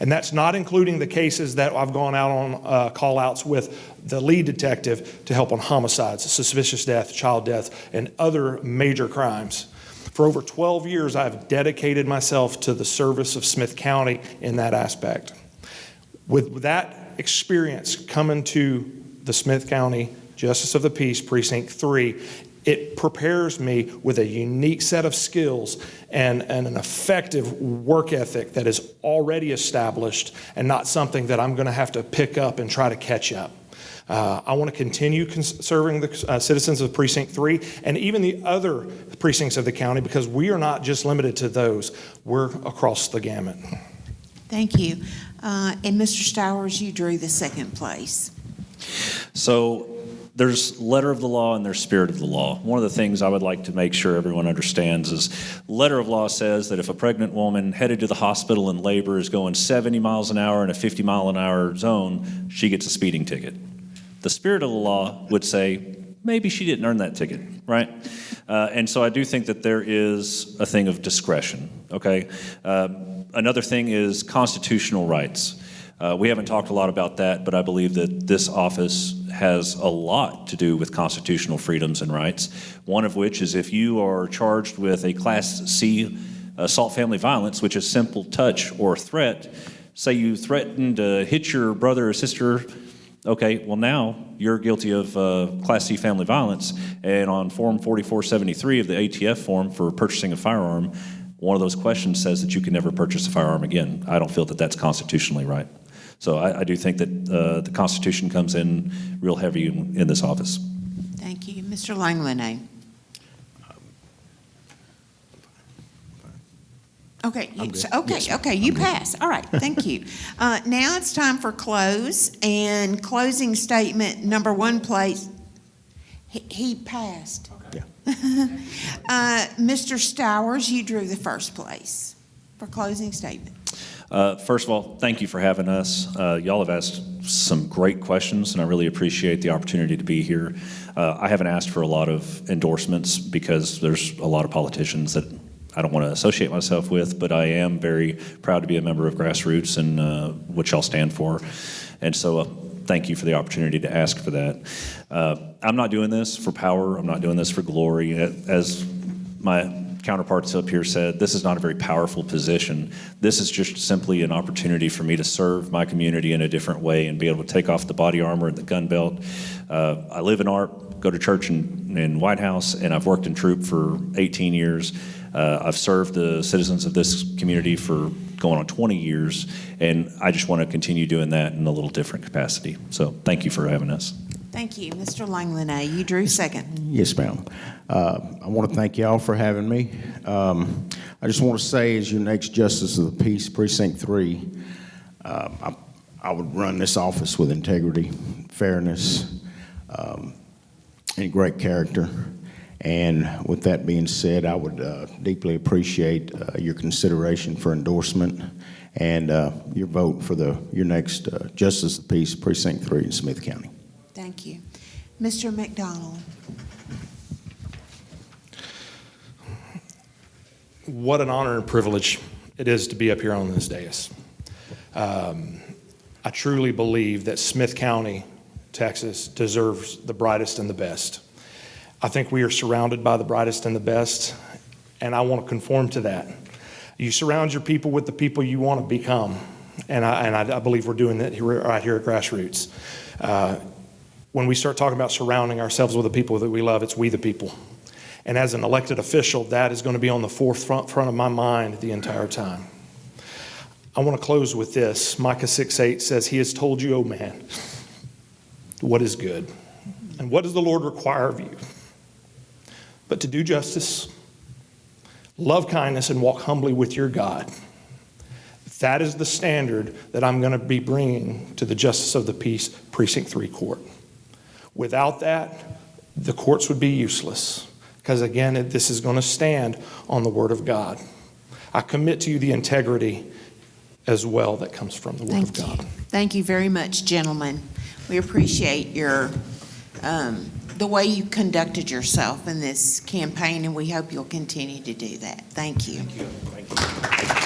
S2: And that's not including the cases that I've gone out on call-outs with the lead detective to help on homicides, suspicious death, child death, and other major crimes. For over 12 years, I've dedicated myself to the service of Smith County in that aspect. With that experience coming to the Smith County Justice of the Peace Precinct 3, it prepares me with a unique set of skills and an effective work ethic that is already established and not something that I'm going to have to pick up and try to catch up. I want to continue serving the citizens of Precinct 3 and even the other precincts of the county, because we are not just limited to those. We're across the gamut.
S1: Thank you. And Mr. Stowers, you drew the second place.
S3: So there's letter of the law and there's spirit of the law. One of the things I would like to make sure everyone understands is letter of law says that if a pregnant woman headed to the hospital in labor is going 70 miles an hour in a 50 mile an hour zone, she gets a speeding ticket. The spirit of the law would say maybe she didn't earn that ticket, right? And so I do think that there is a thing of discretion, okay? Another thing is constitutional rights. We haven't talked a lot about that, but I believe that this office has a lot to do with constitutional freedoms and rights, one of which is if you are charged with a Class C assault family violence, which is simple touch or threat, say you threaten to hit your brother or sister Okay, well now you're guilty of Class C family violence, and on Form 4473 of the ATF form for purchasing a firearm, one of those questions says that you can never purchase a firearm again. I don't feel that that's constitutionally right. So I do think that the Constitution comes in real heavy in this office.
S1: Thank you. Mr. Langley. Okay, okay, you pass. All right, thank you. Now it's time for close, and closing statement number one, please. He passed.
S4: Yeah.
S1: Mr. Stowers, you drew the first place for closing statement.
S3: First of all, thank you for having us. Y'all have asked some great questions, and I really appreciate the opportunity to be here. I haven't asked for a lot of endorsements because there's a lot of politicians that I don't want to associate myself with, but I am very proud to be a member of Grassroots and what y'all stand for. And so thank you for the opportunity to ask for that. I'm not doing this for power. I'm not doing this for glory. As my counterparts up here said, this is not a very powerful position. This is just simply an opportunity for me to serve my community in a different way and be able to take off the body armor and the gun belt. I live in Art, go to church in White House, and I've worked in troop for 18 years. I've served the citizens of this community for going on 20 years, and I just want to continue doing that in a little different capacity. So thank you for having us.
S1: Thank you. Mr. Langley, you drew second.
S4: Yes, ma'am. I want to thank y'all for having me. I just want to say, as your next Justice of the Peace, Precinct 3, I would run this office with integrity, fairness, and great character. And with that being said, I would deeply appreciate your consideration for endorsement and your vote for your next Justice of the Peace, Precinct 3 in Smith County.
S1: Thank you. Mr. McDonald.
S2: What an honor and privilege it is to be up here on this dais. I truly believe that Smith County, Texas, deserves the brightest and the best. I think we are surrounded by the brightest and the best, and I want to conform to that. You surround your people with the people you want to become, and I believe we're doing that right here at Grassroots. When we start talking about surrounding ourselves with the people that we love, it's we the people. And as an elected official, that is going to be on the forefront of my mind the entire time. I want to close with this. Micah 6:8 says, "He has told you, O man, what is good, and what does the Lord require of you? But to do justice, love kindness, and walk humbly with your God." That is the standard that I'm going to be bringing to the Justice of the Peace Precinct 3 court. Without that, the courts would be useless, because again, this is going to stand on the Word of God. I commit to you the integrity as well that comes from the Word of God.
S1: Thank you very much, gentlemen. We appreciate your the way you conducted yourself in this campaign, and we hope you'll continue to do that. Thank you.
S4: Thank you.